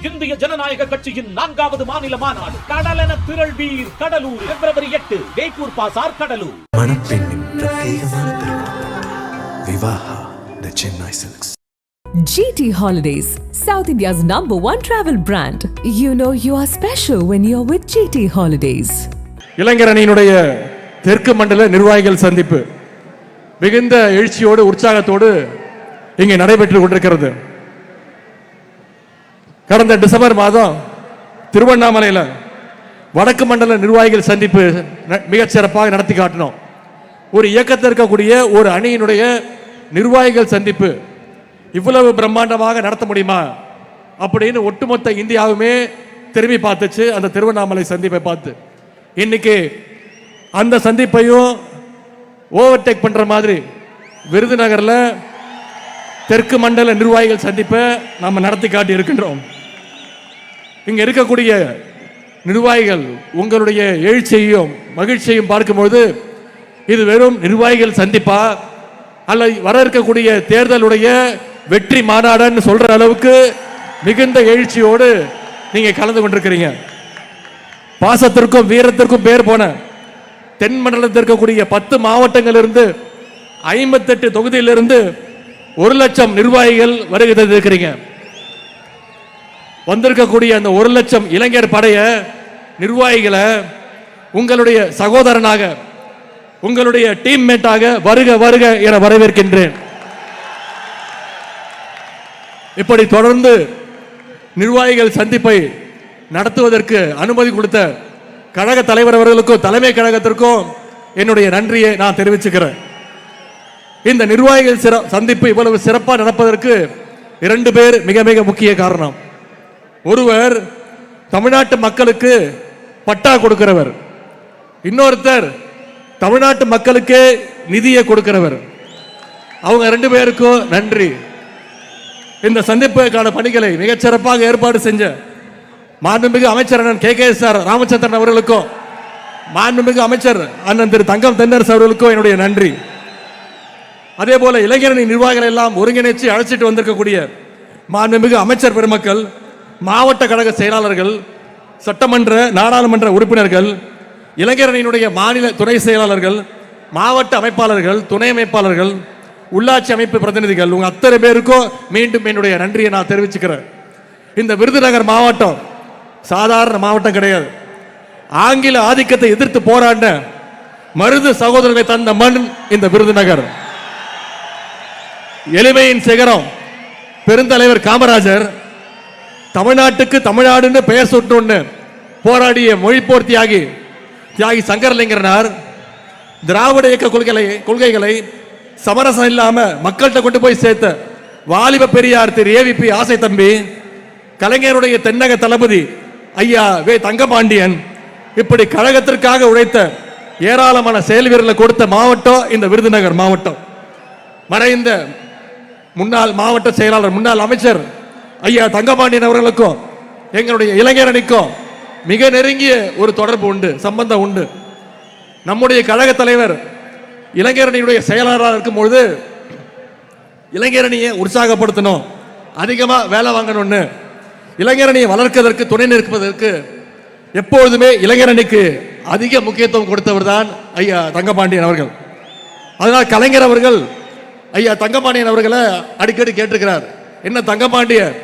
இந்திய ஜனநாயக கட்சியின் 4வது மாநில மாநாடு கடலென திரள் வீர் கடலூர் February 8 வேக்கூர் பாசார் கடலூர். மணப்பெண்ணின் பிரத்யேகமான திருமணம் Vivaha the Chennai Silks. GT Holidays, South India's #1 travel brand. You know you are special when you're with GT Holidays. இளைஞர் அணியினுடைய தெற்கு மண்டல நிர்வாகிகள் சந்திப்பு மிகுந்த எழுச்சியோடு உற்சாகத்தோடு இங்கே நடைபெற்றுக் கொண்டிருக்கிறது. கடந்த டிசம்பர் மாதம் திருவண்ணாமலையில் வடக்கு மண்டல நிர்வாகிகள் சந்திப்பு மிகச் சிறப்பாக நடத்தி காட்டினோம். ஒரு இயக்கத்தில் இருக்கக்கூடிய ஒரு அணியினுடைய நிர்வாகிகள் சந்திப்பு இவ்வளவு பிரம்மாண்டமாக நடத்த முடியுமா அப்படின்னு ஒட்டுமொத்த இந்தியாவுமே திரும்பி பார்த்துச்சு அந்த திருவண்ணாமலை சந்திப்பை பார்த்து. இன்னைக்கு அந்த சந்திப்பையும் ஓவர்டேக் பண்ற மாதிரி விருதுநகரில் தெற்கு மண்டல நிர்வாகிகள் சந்திப்பை நாம் நடத்தி காட்டி இருக்கின்றோம். இங்க இருக்கக்கூடிய நிர்வாகிகள் உங்களுடைய எழுச்சியையும் மகிழ்ச்சியையும் பார்க்கும்போது இது வெறும் நிர்வாகிகள் சந்திப்பா அல்ல வர இருக்கக்கூடிய தேர்தலுடைய வெற்றி மாநாடுன்னு சொல்ற அளவுக்கு மிகுந்த எழுச்சியோடு நீங்க கலந்து கொண்டிருக்கிறீங்க. பாசத்திற்கும் வீரத்திற்கும் பேர் போன தென் மண்டலத்தில் இருக்கக்கூடிய 10 மாவட்டங்களிலிருந்து 58 தொகுதியிலிருந்து 1 லட்சம் நிர்வாகிகள் வருகை தந்திருக்கிறீங்க. வந்திருக்கக்கூடிய அந்த 1 லட்சம் இளைஞர் படைய நிர்வாகிகளை உங்களுடைய சகோதரனாக உங்களுடைய டீம்மேட்டாக வருக வருக என வரவேற்கின்றேன். இப்படி தொடர்ந்து நிர்வாகிகள் சந்திப்பை நடத்துவதற்கு அனுமதி கொடுத்த கழக தலைவர் அவர்களுக்கும் தலைமை கழகத்திற்கும் என்னுடைய நன்றியை நான் தெரிவிச்சுக்கிறேன். இந்த நிர்வாகிகள் சந்திப்பு இவ்வளவு சிறப்பாக நடப்பதற்கு 2 பேர் மிக மிக முக்கிய காரணம். ஒருவர் தமிழ்நாட்டு மக்களுக்கு பட்டா கொடுக்கிறவர், இன்னொருத்தர் தமிழ்நாட்டு மக்களுக்கு நிதியை கொடுக்கிறவர். அவங்க 2 பேருக்கும் நன்றி. இந்த சந்திப்புக்கான பணிகளை மிகச்சிறப்பாக ஏற்பாடு செஞ்ச மாண்புமிகு அமைச்சர் அண்ணன் KKS ராமச்சந்திரன் அவர்களுக்கும் மாண்புமிகு அமைச்சர் அண்ணன் திரு தங்கம் தென்னரசு அவர்களுக்கும் என்னுடைய நன்றி. அதே போல இளைஞரணி நிர்வாகிகள் எல்லாம் ஒருங்கிணைச்சு அழைச்சிட்டு வந்திருக்கக்கூடிய மாண்புமிகு அமைச்சர் பெருமக்கள், மாவட்ட கழக செயலாளர்கள், சட்டமன்ற நாடாளுமன்ற உறுப்பினர்கள், இளைஞரணியினுடைய மாநில துணை செயலாளர்கள், மாவட்ட அமைப்பாளர்கள், துணை அமைப்பாளர்கள், உள்ளாட்சி அமைப்பு பிரதிநிதிகள், உங்க அத்தனை பேருக்கும் மீண்டும் என்னுடைய நன்றியை நான் தெரிவிச்சுக்கிறேன். இந்த விருதுநகர் மாவட்டம் சாதாரண மாவட்டம் கிடையாது. ஆங்கில ஆதிக்கத்தை எதிர்த்து போராடின மருது சகோதரர்களை தந்த மண் இந்த விருதுநகர். எளிமையின் சிகரம் பெருந்தலைவர் காமராஜர் தமிழ்நாட்டுக்கு தமிழ்நாடுன்னு பெயர் சுட்டோன்னு போராடிய மொழிப்போர் தியாகி சங்கரலிங்கனார் திராவிட இயக்க கொள்கைகளை சமரசம் இல்லாம மக்கள்கிட்ட கொண்டு போய் சேர்த்த வாலிப பெரியார் திரு AVP ஆசை தம்பி, கலைஞருடைய தென்னக தளபதி ஐயா வே தங்கபாண்டியன், இப்படி கழகத்திற்காக உழைத்த ஏராளமான செயல் வீரர்களை கொடுத்த மாவட்டம் இந்த விருதுநகர் மாவட்டம். மறைந்த முன்னாள் மாவட்ட செயலாளர் முன்னாள் அமைச்சர் ஐயா தங்கபாண்டியன் அவர்களுக்கும் எங்களுடைய இளைஞரணிக்கும் மிக நெருங்கிய ஒரு தொடர்பு உண்டு, சம்பந்தம் உண்டு. நம்முடைய கழக தலைவர் இளைஞரணியுடைய செயலாளராக இருக்கும்பொழுது இளைஞரணியை உற்சாகப்படுத்தணும், அதிகமாக வேலை வாங்கணும்னு இளைஞரணியை வளர்ப்பதற்கு துணை நிற்பதற்கு எப்பொழுதுமே இளைஞரணிக்கு அதிக முக்கியத்துவம் கொடுத்தவர் தான் ஐயா தங்கபாண்டியன் அவர்கள். அதனால் கலைஞர் அவர்கள் ஐயா தங்கபாண்டியன் அவர்களை அடிக்கடி கேட்டிருக்கிறார், என்ன தங்கபாண்டியன்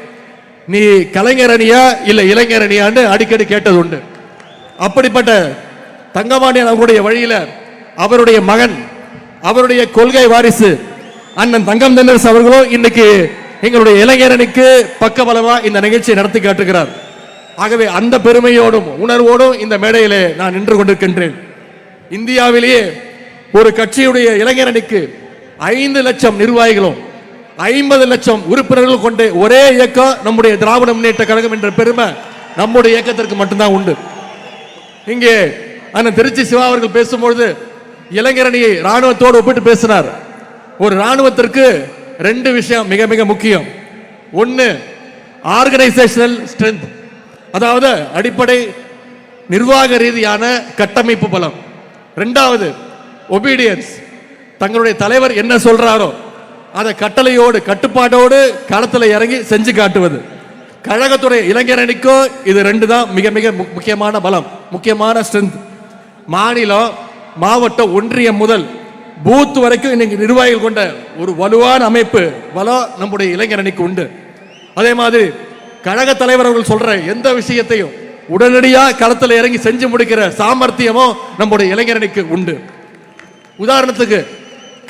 நீ கலைஞரணியா இல்ல இளைஞரணியான்னு அடிக்கடி கேட்டது உண்டு. அப்படிப்பட்ட தங்கபாண்டியன் அவருடைய வழியில அவருடைய மகன், அவருடைய கொள்கை வாரிசு அண்ணன் தங்கம் தென்னரசு அவர்களும் இன்னைக்கு எங்களுடைய இளைஞரணிக்கு பக்கபலமா இந்த நிகழ்ச்சியை நடத்தி காட்டுகிறார். ஆகவே அந்த பெருமையோடும் உணர்வோடும் இந்த மேடையிலே நான் நின்று கொண்டிருக்கின்றேன். இந்தியாவிலேயே ஒரு கட்சியுடைய இளைஞரணிக்கு 5 லட்சம் நிர்வாகிகளும் 50 லட்சம் உறுப்பினர்கள் கொண்ட ஒரே இயக்கம் நம்முடைய திராவிட முன்னேற்ற கழகம் என்ற பெருமை நம்முடைய இயக்கத்திற்கு மட்டும்தான் உண்டு. இங்கே அண்ணன் திருச்சி சிவா அவர்கள் பேசும்பொழுது இளைஞரணியை ராணுவத்தோடு ஒப்பிட்டு பேசினார். ஒரு ராணுவத்திற்கு 2 விஷயம் மிக மிக முக்கியம். ஒன்று ஆர்கனைசேஷனல் ஸ்ட்ரென்த், அதாவது அடிப்படை நிர்வாக ரீதியான கட்டமைப்பு பலம். 2வது ஒபீடியன்ஸ், தங்களுடைய தலைவர் என்ன சொல்றாரோ அதை கட்டளையோடு கட்டுப்பாட்டோடு களத்தில் இறங்கி செஞ்சு காட்டுவது. கழகத்துடைய இளைஞரணிக்கோ இது ரெண்டு தான் மிக மிக முக்கியமான பலம், முக்கியமான ஸ்ட்ரென்த். மாநிலம், மாவட்டம், ஒன்றியம் முதல் பூத் வரைக்கும் இன்னைக்கு நிர்வாகிகள் கொண்ட ஒரு வலுவான அமைப்பு பலம் நம்முடைய இளைஞரணிக்கு உண்டு. அதே மாதிரி கழக தலைவர் அவர்கள் சொல்ற எந்த விஷயத்தையும் உடனடியாக களத்தில் இறங்கி செஞ்சு முடிக்கிற சாமர்த்தியமும் நம்முடைய இளைஞரணிக்கு உண்டு. உதாரணத்துக்கு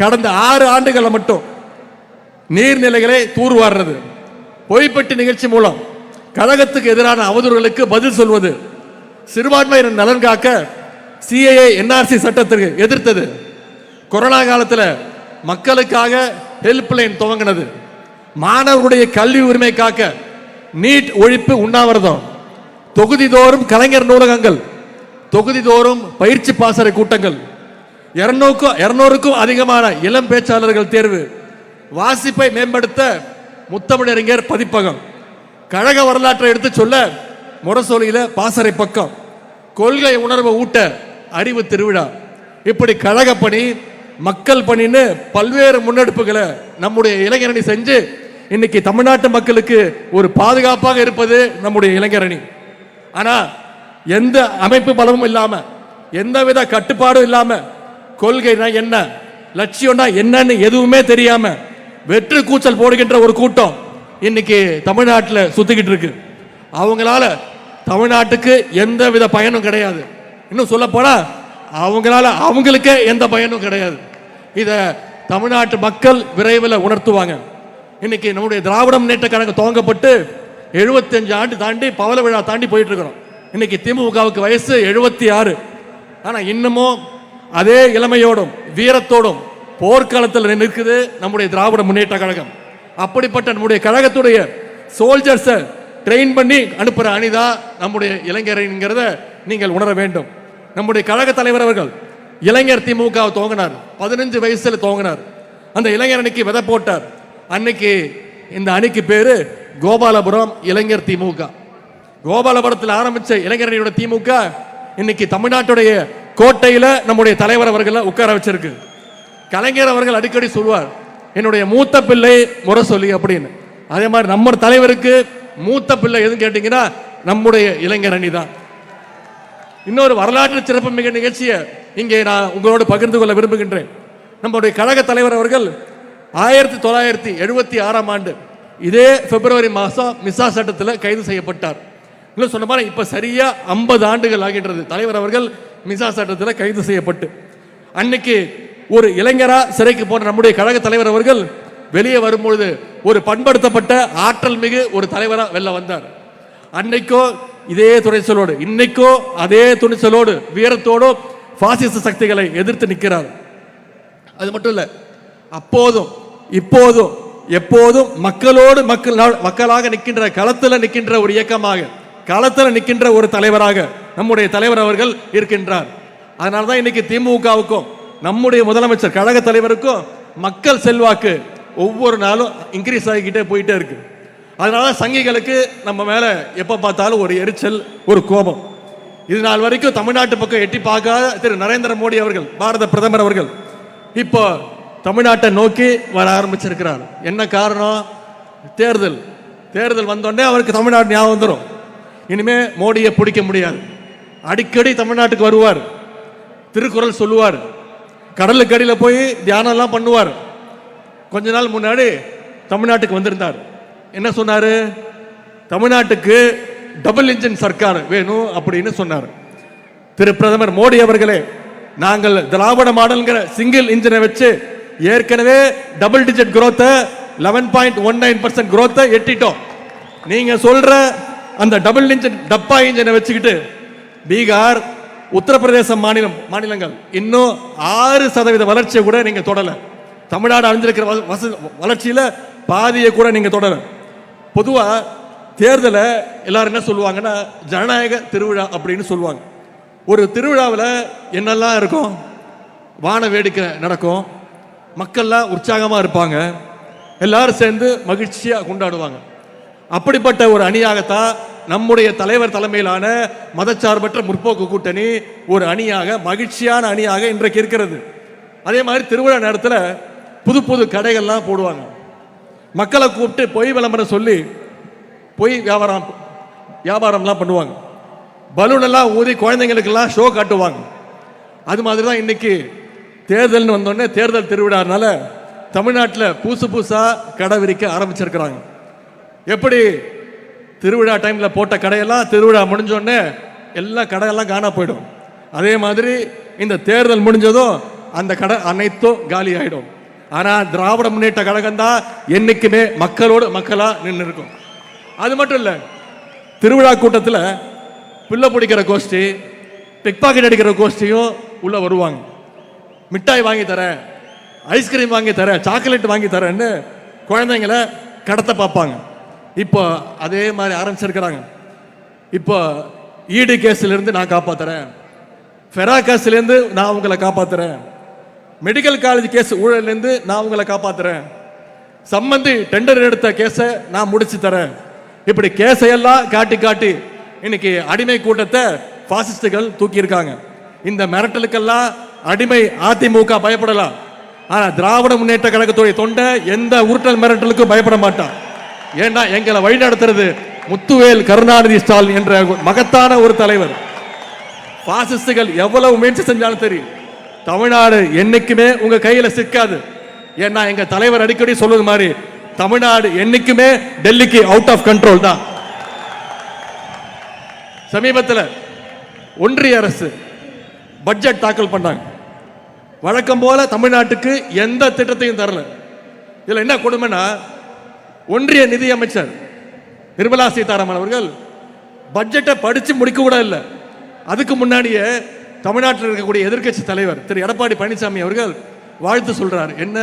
கடந்த 6 ஆண்டுகளை மட்டும் நீர்நிலைகளை தூர்வாடுறது, பொய்ப்பட்டி நிகழ்ச்சி மூலம் கழகத்துக்கு எதிரான அவதூறுகளுக்கு பதில் சொல்வது, சிறுபான்மையினர் நலன் காக்க சிஏஏ என்ஆர்சி சட்டத்திற்கு எதிர்த்தது, கொரோனா காலத்தில் மக்களுக்காக ஹெல்ப்லைன் துவங்கினது, மாணவர்களுடைய கல்வி உரிமை காக்க நீட் ஒழிப்பு உண்ணாவிரதம், தொகுதிதோறும் கலைஞர் நூலகங்கள், தொகுதிதோறும் பயிற்சி பாசறை கூட்டங்கள், 200க்கும் அதிகமான இளம் பேச்சாளர்கள் தேர்வு, வாசிப்பை மேம்படுத்த முத்தமிழறிஞர் பதிப்பகம், கழக வரலாற்றை எடுத்து சொல்ல முரசொலியில பாசறை பக்கம், கொள்கை உணர்வை ஊட்ட அறிவு திருவிழா, இப்படி கழக பணி, மக்கள் பணின்னு பல்வேறு முன்னெடுப்புகளை நம்முடைய இளைஞரணி செஞ்சு இன்னைக்கு தமிழ்நாட்டு மக்களுக்கு ஒரு பாதுகாப்பாக இருப்பது நம்முடைய இளைஞரணி. ஆனா எந்த அமைப்பு பலமும் இல்லாம, எந்தவித கட்டுப்பாடும் இல்லாம, கொள்கைனா என்ன, லட்சியம்னா என்னன்னு எதுவுமே தெரியாம வெற்று கூச்சல் போடுகின்ற ஒரு கூட்டம் இன்னைக்கு தமிழ்நாட்டில் சுத்திக்கிட்டு இருக்கு. அவங்களால தமிழ்நாட்டுக்கு எந்த வித பயனும் கிடையாது. இன்னும் சொல்ல போனா அவங்களால அவங்களுக்கே எந்த பயனும் கிடையாது. இத தமிழ்நாட்டு மக்கள் விரைவில் உணர்த்துவாங்க. இன்னைக்கு நம்முடைய திராவிட முன்னேற்ற கழகம் துவங்கப்பட்டு 75 ஆண்டு தாண்டி பவள விழா தாண்டி போயிட்டு இருக்கிறோம். இன்னைக்கு திமுகவுக்கு வயசு 76. ஆனா இன்னமும் அதே இளமையோடும் வீரத்தோடும் போர்க்களத்தில் நிற்குது நம்முடைய திராவிட முன்னேற்ற கழகம். அப்படிப்பட்ட நம்முடைய கழகத்துடைய சோல்ஜர்ஸை ட்ரெயின் பண்ணி அனுப்புற அணிதான் நம்முடைய இளைஞர்ங்கிறத நீங்கள் உணர வேண்டும். நம்முடைய கழக தலைவர் அவர்கள் இளைஞர் திமுக துவங்கினார், 15 வயசுல துவங்கினார். அந்த இளைஞர் அணிக்கு விதை போட்டார். அன்னைக்கு இந்த அணிக்கு பேரு கோபாலபுரம் இளைஞர் திமுக. கோபாலபுரத்தில் ஆரம்பிச்ச இளைஞரணியோட திமுக இன்னைக்கு தமிழ்நாட்டுடைய கோட்டையில நம்முடைய தலைவர் அவர்களை உட்கார வச்சிருக்கு. கலைஞர் அவர்கள் அடிக்கடி சொல்வார், என்னுடைய மூத்த பிள்ளை முரசொலி அப்படின்னு. அதே மாதிரி நம்ம தலைவருக்கு மூத்த பிள்ளை எதுன்னு கேட்டீங்கன்னா நம்முடைய இளைஞர் அணி தான். இன்னொரு வரலாற்று சிறப்பு மிக நிகழ்ச்சியை இங்கே நான் உங்களோடு பகிர்ந்து கொள்ள விரும்புகின்றேன். நம்முடைய கழக தலைவர் அவர்கள் 1976ஆம் ஆண்டு இதே பிப்ரவரி மாதம் மிசா சட்டத்தில் கைது செய்யப்பட்டார். இன்னும் சொன்ன மாதிரி இப்ப சரியா 50 ஆண்டுகள் ஆகின்றது தலைவர் அவர்கள் மிசா சட்டத்தில் கைது செய்யப்பட்டு. அன்னைக்கு ஒரு இளைஞரா சிறைக்கு போன நம்முடைய கழக தலைவர் அவர்கள் வெளியே வரும்பொழுது ஒரு பண்படுத்தப்பட்ட ஆற்றல் மிகு ஒரு தலைவரா வெளில வந்தார். அன்னைக்கோ இதே துணிச்சலோடு, இன்னைக்கோ அதே துணிச்சலோடு வீரத்தோடு பாசிச சக்திகளை எதிர்த்து நிற்கிறார். அது மட்டும் இல்ல, அப்போதும் இப்போதும் எப்போதும் மக்களோடு மக்களாக நிற்கின்ற, களத்தில் நிற்கின்ற ஒரு இயக்கமாக, களத்தில் நிற்கின்ற ஒரு தலைவராக நம்முடைய தலைவர் அவர்கள் இருக்கின்றார். அதனால்தான் இன்னைக்கு திமுகவுக்கும் நம்முடைய முதலமைச்சர் கழக தலைவருக்கும் மக்கள் செல்வாக்கு ஒவ்வொரு நாளும் இன்க்ரீஸ் ஆகிக்கிட்டே போயிட்டே இருக்கு. அதனால சங்கிகளுக்கு நம்ம மேல எப்ப பார்த்தாலும் ஒரு எரிச்சல், ஒரு கோபம். இது நாள் வரைக்கும் தமிழ்நாட்டு பக்கம் எட்டி பார்க்காத திரு நரேந்திர மோடி அவர்கள், பாரத பிரதமர் அவர்கள் இப்போ தமிழ்நாட்டை நோக்கி வர ஆரம்பிச்சிருக்கிறார். என்ன காரணம்? தேர்தல் வந்தோடனே அவருக்கு தமிழ்நாடு ஞாபகம் வந்துடும். இனிமே மோடியை பிடிக்க முடியாது. அடிக்கடி தமிழ்நாட்டுக்கு வருவார், திருக்குறள் சொல்லுவார், கடலுக்கு அடியில் போய் தியானம் எல்லாம் பண்ணுவார். கொஞ்ச நாள் முன்னாடி தமிழ்நாட்டுக்கு வந்திருந்தார். என்ன சொன்னாரு? தமிழ்நாட்டுக்கு டபுள் இன்ஜின் சர்க்கார் வேணும் அப்படின்னு சொன்னார். திரு பிரதமர் மோடி அவர்களே, நாங்கள் திராவிட மாடல்ங்கிற சிங்கிள் இன்ஜினை வச்சு ஏற்கனவே டபுள் டிஜிட் growth 11.19% growth எட்டிட்டோம். நீங்க சொல்ற அந்த டபுள் இன்ஜின் டப்பா இன்ஜினை வச்சுக்கிட்டு பீகார், உத்தரப்பிரதேச மாநிலங்கள் இன்னும் 6% வளர்ச்சியை கூட நீங்க தொடல. தமிழ்நாடு அடைஞ்சிருக்கிற வளர்ச்சியில பாதியை கூட நீங்க தொடல. பொதுவா தேர்தலை எல்லாரும் என்ன சொல்லுவாங்கன்னா ஜனநாயக திருவிழா அப்படின்னு சொல்லுவாங்க. ஒரு திருவிழாவில் என்னெல்லாம் இருக்கும்? வான வேடிக்கை நடக்கும், மக்கள்லாம் உற்சாகமாக இருப்பாங்க, எல்லாரும் சேர்ந்து மகிழ்ச்சியாக கொண்டாடுவாங்க. அப்படிப்பட்ட ஒரு அணியாகத்தான் நம்முடைய தலைவர் தலைமையிலான மதச்சார்பற்ற முற்போக்கு கூட்டணி ஒரு அணியாக, மகிழ்ச்சியான அணியாக இன்றைக்கு இருக்கிறது. அதே மாதிரி திருவிழா நேரத்தில் புது புது கடைகள்லாம் போடுவாங்க. மக்களை கூப்பிட்டு பொய் விளம்பரம் சொல்லி போய் வியாபாரம்லாம் பண்ணுவாங்க. பலூன் எல்லாம் ஊதி குழந்தைங்களுக்கெல்லாம் ஷோ காட்டுவாங்க. அது மாதிரி தான் இன்னைக்கு தேர்தல்னு வந்தோடனே தேர்தல் திருவிழானால தமிழ்நாட்டில் புதுசா கடை விரிக்க ஆரம்பிச்சிருக்கிறாங்க. எப்படி திருவிழா டைமில் போட்ட கடையெல்லாம் திருவிழா முடிஞ்சோடனே எல்லா கடையெல்லாம் காணா போயிடும். அதே மாதிரி இந்த தேர்தல் முடிஞ்சதும் அந்த கடை அனைத்தும் காலி ஆகிடும். ஆனால் திராவிட முன்னேற்ற கழகம் தான் என்னைக்குமே மக்களோடு மக்களாக நின்று இருக்கும். அது மட்டும் இல்லை, திருவிழா கூட்டத்தில் பிள்ளை பிடிக்கிற கோஷ்டி, பிக் பாக்கெட் அடிக்கிற கோஷ்டியும் உள்ள வருவாங்க. மிட்டாய் வாங்கி தரேன், ஐஸ்கிரீம் வாங்கி தரேன், சாக்லேட் வாங்கி தரேன்னு குழந்தைங்களை கடத்த பார்ப்பாங்க. இப்போ அதே மாதிரி ஆரம்பிச்சிருக்கிறாங்க. இப்போ ஈடி கேஸ்லேருந்து நான் காப்பாற்றுறேன், ஃபெரா கேஸ்லேருந்து நான் உங்களை காப்பாற்றுறேன், மெடிக்கல் காலேஜ் கேஸ் ஊழல்லேருந்து நான் உங்களை காப்பாற்றுறேன், சம்பந்தி டெண்டர் எடுத்த கேஸை நான் முடிச்சு தரேன். இப்படி கேஸையெல்லாம் காட்டி காட்டி இன்னைக்கு அடிமை கூட்டத்தை பாசிஸ்டுகள் தூக்கி இருக்காங்க. இந்த மிரட்டலுக்கெல்லாம் அடிமை அதிமுக பயப்படலாம். ஆனா திராவிட முன்னேற்ற கழகத்துடைய தொண்டை எந்த உருட்டல் மிரட்டலுக்கும் பயப்பட மாட்டான். ஏன்னா எங்களை வழிநடத்துறது முத்துவேல் கருணாநிதி ஸ்டாலின் என்ற மகத்தான ஒரு தலைவர். பாசிஸ்டுகள் எவ்வளவு முயற்சி செஞ்சாலும் தெரியும், தமிழ்நாடு என்னைக்குமே உங்க கையில சிக்காது. ஏன்னா எங்க தலைவர் அடிக்கடி சொல்வது மாதிரி தமிழ்நாடு என்னைக்குமே டெல்லிக்கு அவுட் ஆஃப் கண்ட்ரோல் தான். சமீபத்தில் ஒன்றிய அரசு பட்ஜெட் தாக்கல் பண்ணாங்க. வழக்கம் போல தமிழ்நாட்டுக்கு எந்த திட்டத்தையும் தரல. இதுல என்ன கொடுமைனா, ஒன்றிய நிதி அமைச்சர் நிர்மலா சீதாராமன் அவர்கள் பட்ஜெட்டை படிச்சு முடிக்க கூட இல்லை. அதுக்கு முன்னாடியே தமிழ்நாட்டில் இருக்கக்கூடிய எதிர்க்கட்சி தலைவர் திரு எடப்பாடி பழனிசாமி அவர்கள் வாழ்த்து சொல்றார். என்ன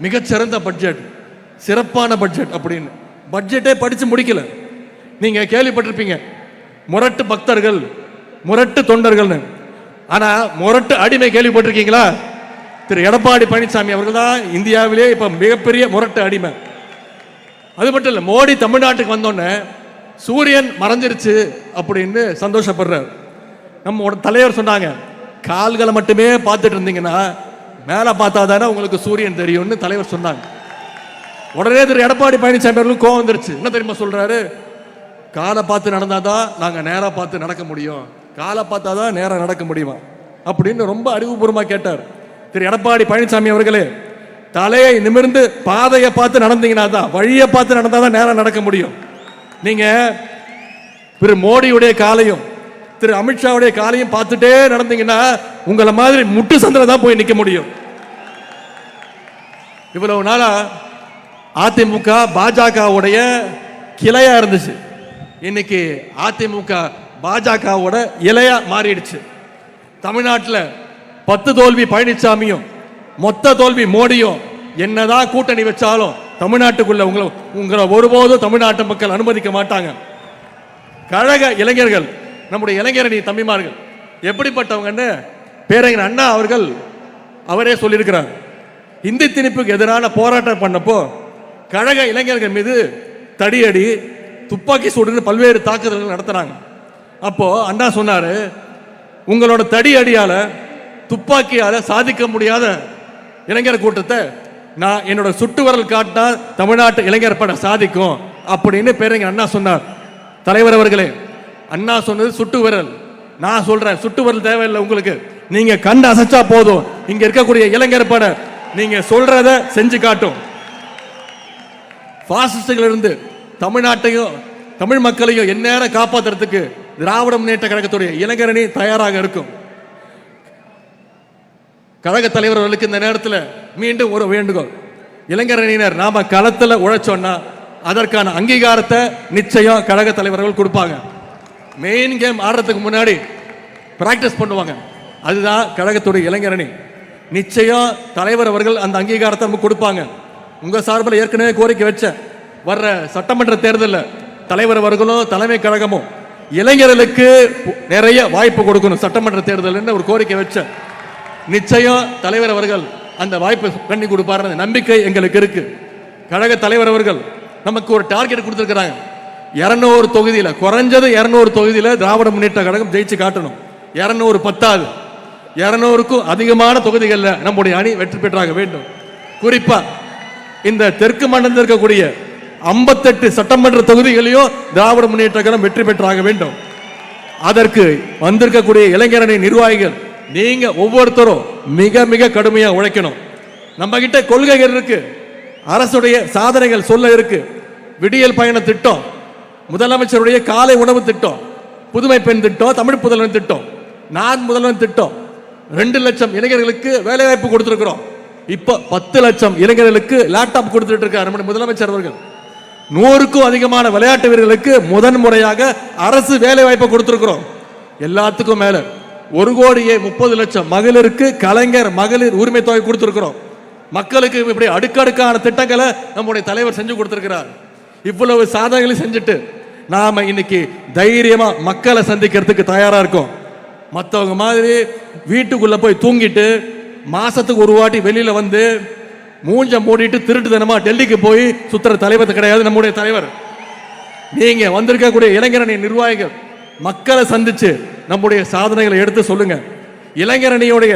மிகச்சிறந்த பட்ஜெட், சிறப்பான பட்ஜெட் அப்படின்னு. பட்ஜெட்டே படிச்சு முடிக்கல. நீங்க கேள்விப்பட்டிருப்பீங்க முரட்டு பக்தர்கள், முரட்டு தொண்டர்கள். ஆனா முரட்டு அடிமை கேள்விப்பட்டிருக்கீங்களா? திரு எடப்பாடி பழனிசாமி அவர்கள் தான் இந்தியாவிலே இப்ப மிகப்பெரிய முரட்டு அடிமை. அது மட்டும் இல்ல, மோடி தமிழ்நாட்டுக்கு வந்தோடனே சூரியன் மறைஞ்சிருச்சு அப்படின்னு சந்தோஷப்படுறார். நம்ம தலைவர் சொன்னாங்க, கால்களை மட்டுமே பார்த்துட்டு இருந்தீங்கன்னா மேலே பார்த்தா தானே உங்களுக்கு சூரியன் தெரியும்னு தலைவர் சொன்னாங்க. உடனே திரு எடப்பாடி பழனிசாமி அவர்களுக்கு கோவம் வந்துருச்சு. என்ன தெரியுமா சொல்றாரு? காலை பார்த்து நடந்தாதான் நாங்கள் நேராக பார்த்து நடக்க முடியும், காலை பார்த்தா தான் நேராக நடக்க முடியுமா அப்படின்னு ரொம்ப அறிவுபூர்வமாக கேட்டார். திரு எடப்பாடி பழனிசாமி அவர்களே, தலையை நிமிர்ந்து பாதையை பார்த்து நடந்தீங்கன்னா தான், வழியை பார்த்து நடந்தாதான் நேராக நடக்க முடியும். நீங்க திரு மோடியுடைய காலையும் திரு அமித்ஷாவுடைய காலையும் பார்த்துட்டே நடந்தீங்கன்னா உங்களை மாதிரி முட்டு சந்தில தான் போய் நிற்க முடியும். இவ்வளவு நாளா அதிமுக பாஜகவுடைய கிளையா இருந்துச்சு. இன்னைக்கு அதிமுக பாஜகவோட இலையா மாறிடுச்சு. தமிழ்நாட்டில் 10 தோல்வி பழனிசாமியும் மொத்த தோல்வி மோடியும் என்னதான் கூட்டணி வச்சாலும் தமிழ்நாட்டுக்குள்ள உங்களை ஒருபோதும் தமிழ்நாட்டு மக்கள் அனுமதிக்க மாட்டாங்க. கழக இளைஞர்கள், நம்முடைய இளைஞரணி தம்பிமார்கள் எப்படிப்பட்டவங்கன்னு பேரறிஞர் அண்ணா அவர்கள் அவரே சொல்லியிருக்கிறார். இந்தி திணிப்புக்கு எதிரான போராட்டம் பண்ணப்போ கழக இளைஞர்கள் மீது தடியடி, துப்பாக்கி சூடுன்னு பல்வேறு தாக்குதல்கள் நடத்துறாங்க. அப்போ அண்ணா சொன்னாரு, உங்களோட தடி அடியால துப்பாக்கியால சாதிக்க முடியாத இளைஞர் கூட்டத்தை நான் என்னோட சுட்டு வரல் காட்டினா தமிழ்நாட்டு இளைஞர் பட சாதிக்கும் அப்படின்னு பேரறிஞர் அண்ணா சொன்னார். தலைவர் அவர்களே, அண்ணா சொன்னது சுட்டு விரல், நான் சொல்றேன் சுட்டு விரல் தேவையில்லை உங்களுக்கு. நீங்க கண்டு அசைச்சா போதும், இங்க இருக்கக்கூடிய இளைஞர் பட நீங்க சொல்றத செஞ்சு காட்டும். பாசிஸ்டுகள் இருந்து தமிழ்நாட்டையும் தமிழ் மக்களையும் எந்நேரம் காப்பாற்றுறதுக்கு திராவிட முன்னேற்ற கழகத்துடைய இளைஞரணி தயாராக இருக்கும். கழக தலைவர் அவர்களுக்கு இந்த நேரத்தில் மீண்டும் ஒரு வேண்டுகோள். இளைஞரணியினர் நாம களத்தில் உழைச்சோன்னா அதற்கான அங்கீகாரத்தை நிச்சயம் கழக தலைவர்கள் கொடுப்பாங்க. மெயின் கேம் ஆடுறதுக்கு முன்னாடி பிராக்டிஸ் பண்ணுவாங்க. அதுதான் கழகத்துடைய இளைஞரணி. நிச்சயம் தலைவர் அவர்கள் அந்த அங்கீகாரத்தை நமக்கு கொடுப்பாங்க. உங்க சார்பில் ஏற்கனவே கோரிக்கை வச்ச வர்ற சட்டமன்ற தேர்தலில் தலைவர் அவர்களும் தலைமை கழகமும் இளைஞர்களுக்கு நிறைய வாய்ப்பு கொடுக்கணும் சட்டமன்ற தேர்தல் ஒரு கோரிக்கை வச்ச. நிச்சயம் தலைவர் அவர்கள் அந்த வாய்ப்பை பண்ணி கொடுப்பார் நம்பிக்கை எங்களுக்கு இருக்கு. கழக தலைவர் அவர்கள் நமக்கு ஒரு டார்கெட் கொடுத்துருக்கிறாங்க. 200 தொகுதியில், குறைஞ்சது 200 தொகுதியில் திராவிட முன்னேற்ற கழகம் ஜெயிச்சு காட்டணும். 200 பத்தாது, 200க்கும் அதிகமான தொகுதிகளில் நம்முடைய அணி வெற்றி பெற்றாக வேண்டும். குறிப்பா இந்த தெற்கு மண்டலத்தில் இருக்கக்கூடிய 58 சட்டமன்ற தொகுதிகளையும் திராவிட முன்னேற்ற கழகம் வெற்றி பெற்றாக வேண்டும். அதற்கு வந்திருக்கக்கூடிய இளைஞரணி நிர்வாகிகள் நீங்க ஒவ்வொருத்தரும் மிக மிக கடுமையா உழைக்கணும். நம்ம கிட்ட கொள்கைகள் இருக்கு, அரசுடைய சாதனைகள் சொல்ல இருக்கு. விடியல் பயண திட்டம், முதலமைச்சருடைய காலை உணவு திட்டம், புதுமை பெண் திட்டம், தமிழ் புதல்வன் திட்டம், நான் முதல்வன் திட்டம், 2 லட்சம் இளைஞர்களுக்கு வேலை வாய்ப்பு கொடுத்திருக்கிறோம். இப்ப 10 லட்சம் இளைஞர்களுக்கு லேப்டாப் கொடுத்துட்டு இருக்கார் நம்முடைய முதலமைச்சர் அவர்கள். 100க்கும் அதிகமான விளையாட்டு வீரர்களுக்கு முதன்முறையாக அரசு வேலை வாய்ப்பை கொடுத்திருக்கிறோம். எல்லாத்துக்கும் மேல 1,30,00,000 மகளிருக்கு கலைஞர் மகளிர் உரிமை தொகை கொடுத்திருக்கிறோம். மக்களுக்கு இப்படி அடுக்கடுக்கான திட்டங்களை நம்முடைய தலைவர் செஞ்சு கொடுத்திருக்கிறார். இவ்வளவு சாதனைகளை செஞ்சுட்டு நாம இன்னைக்கு தைரியமா மக்களை சந்திக்கிறதுக்கு தயாரா இருக்கோம். மற்றவங்க மாதிரி வீட்டுக்குள்ள போய் தூங்கிட்டு மாசத்துக்கு ஒரு வாட்டி வெளியில வந்து மூஞ்ச மூடிட்டு திருட்டுத்தனமா டெல்லிக்கு போய் சுத்துற தலைவர் கிடையாது நம்முடைய தலைவர். நீங்க வந்திருக்கக்கூடிய இளைஞரணி நிர்வாகிகள் மக்களை சந்திச்சு நம்முடைய சாதனைகளை எடுத்து சொல்லுங்க. இளைஞரணியுடைய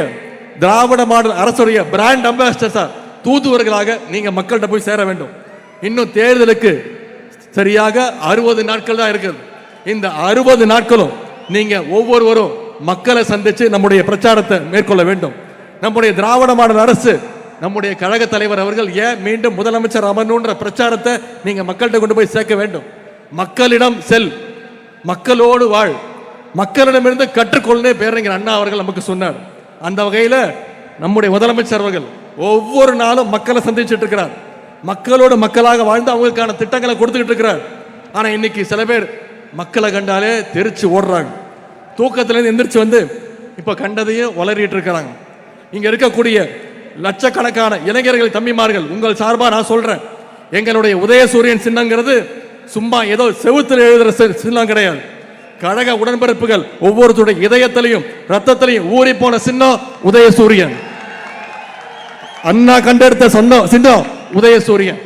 திராவிட மாடல் அரசுடைய பிராண்ட் அம்பாசிடர் தூதுவர்களாக நீங்க மக்கள்கிட்ட போய் சேர வேண்டும். இன்னும் தேர்தலுக்கு சரியாக 60 நாட்கள் தான் இருக்குது. இந்த 60 நாட்களும் நீங்க ஒவ்வொருவரும் மக்களை சந்திச்சு நம்முடைய பிரச்சாரத்தை மேற்கொள்ள வேண்டும். நம்முடைய திராவிட மாடல் அரசு, நம்முடைய கழக தலைவர் அவர்கள் ஏன் மீண்டும் முதலமைச்சர் அமரணுன்ற பிரச்சாரத்தை நீங்க மக்கள்கிட்ட கொண்டு போய் சேர்க்க வேண்டும். மக்களிடம் செல், மக்களோடு வாழ், மக்களிடமிருந்து கற்றுக்கொள்ளே பேரறிஞர் அண்ணா அவர்கள் நமக்கு சொன்னார். அந்த வகையில் நம்முடைய முதலமைச்சர் அவர்கள் ஒவ்வொரு நாளும் மக்களை சந்திச்சுட்டு இருக்கிறார். மக்களோடு மக்களாக வாழ்ந்து அவங்களுக்கான திட்டங்களை கொடுத்துக்கிட்டு இருக்கிறார். ஆனா இன்னைக்கு சில பேர் மக்களை கண்டாலே தெரிச்சு ஓடுறாங்க. தூக்கத்திலிருந்து எந்திரிச்சு வந்து இப்ப கண்டதையும் வளரிட்டு இருக்கிறாங்க. இங்க இருக்கக்கூடிய லட்சக்கணக்கான இளைஞர்கள் தம்பிமார்கள் உங்கள் சார்பா நான் சொல்றேன், எங்களுடைய உதயசூரியன் சின்னங்கிறது சும்மா ஏதோ செவுத்துல எழுதுற சின்னம் கிடையாது. கழக உடன்பிறப்புகள் ஒவ்வொருத்தருடைய இதயத்திலையும் ரத்தத்திலையும் ஊறி போன சின்னம் உதயசூரியன். அண்ணா கண்டெடுத்த சின்னம் உதயசூரியன்.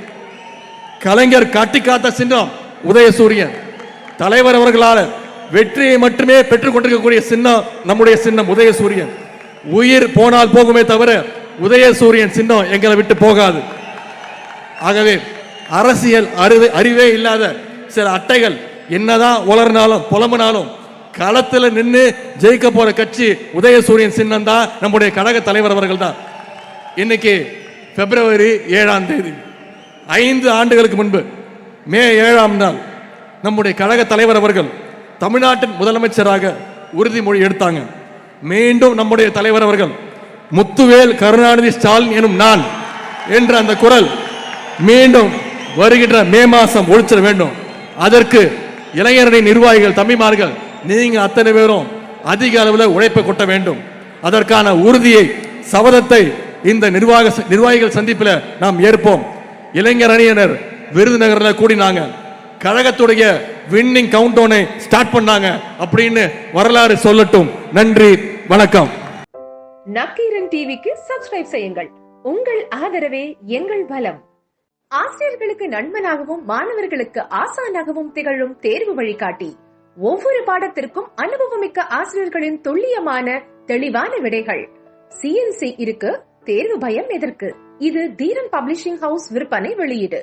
கலைஞர் காட்டி காத்த சின்னம் உதயசூரியன். தலைவர் அவர்களால் வெற்றியை மட்டுமே பெற்றுக் கொண்டிருக்கக்கூடிய சின்னம் நம்முடைய சின்னம் உதயசூரியன். உயிர் போனால் போகுமே தவிர உதயசூரியன் சின்னம் எங்களை விட்டு போகாது. ஆகவே அரசியல் அறிவே இல்லாத சில அட்டைகள் என்னதான் உளர்னாலும் புலம்புனாலும் களத்தில் நின்று ஜெயிக்க போற கட்சி உதயசூரியன் சின்னம் தான், நம்முடைய கழக தலைவர் அவர்கள் தான். இன்னைக்கு பிப்ரவரி 7ஆம் தேதி 5 ஆண்டுகளுக்கு முன்பு மே 7ஆம் நாள் நம்முடைய கழக தலைவர் அவர்கள் தமிழ்நாட்டின் முதலமைச்சராக உறுதிமொழி எடுத்தாங்க. மீண்டும் நம்முடைய தலைவர் அவர்கள் முத்துவேல் கருணாநிதி ஸ்டாலின் எனும் நான் என்ற அந்த குரல் மீண்டும் வருகின்ற மே மாசம் ஒழிச்சிட வேண்டும். அதற்கு இளைஞரணி நிர்வாகிகள் தம்பிமார்கள் நீங்க அத்தனை பேரும் அதிக அளவில் உழைப்பை கொட்ட வேண்டும். அதற்கான உறுதியை சபதத்தை இந்த நிர்வாகிகள் சந்திப்பில் நாம் ஏற்போம். இளைஞர் அணியினர் விருதுநகர்ல கூடினாங்க, கழகத்துடைய வின்னிங் கவுண்டவுனை ஸ்டார்ட் பண்ணாங்க அப்படின்னு வரலாறு சொல்லட்டும். நன்றி, வணக்கம். நக்கீரன் டிவிக்கு சப்ஸ்கிரைப் செய்யுங்கள். உங்கள் ஆதரவே எங்கள் பலம். ஆசிரியர்களுக்கு நண்பனாகவும் மாணவர்களுக்கு ஆசானாகவும் திகழும் தேர்வு வழிகாட்டி. ஒவ்வொரு பாடத்திற்கும் அனுபவமிக்க ஆசிரியர்களின் துல்லியமான தெளிவான விடைகள். CNC இருக்கு, தேர்வு பயம் எதற்கு? இது தீரன் பப்ளிஷிங் ஹவுஸ் விற்பனை வெளியீடு.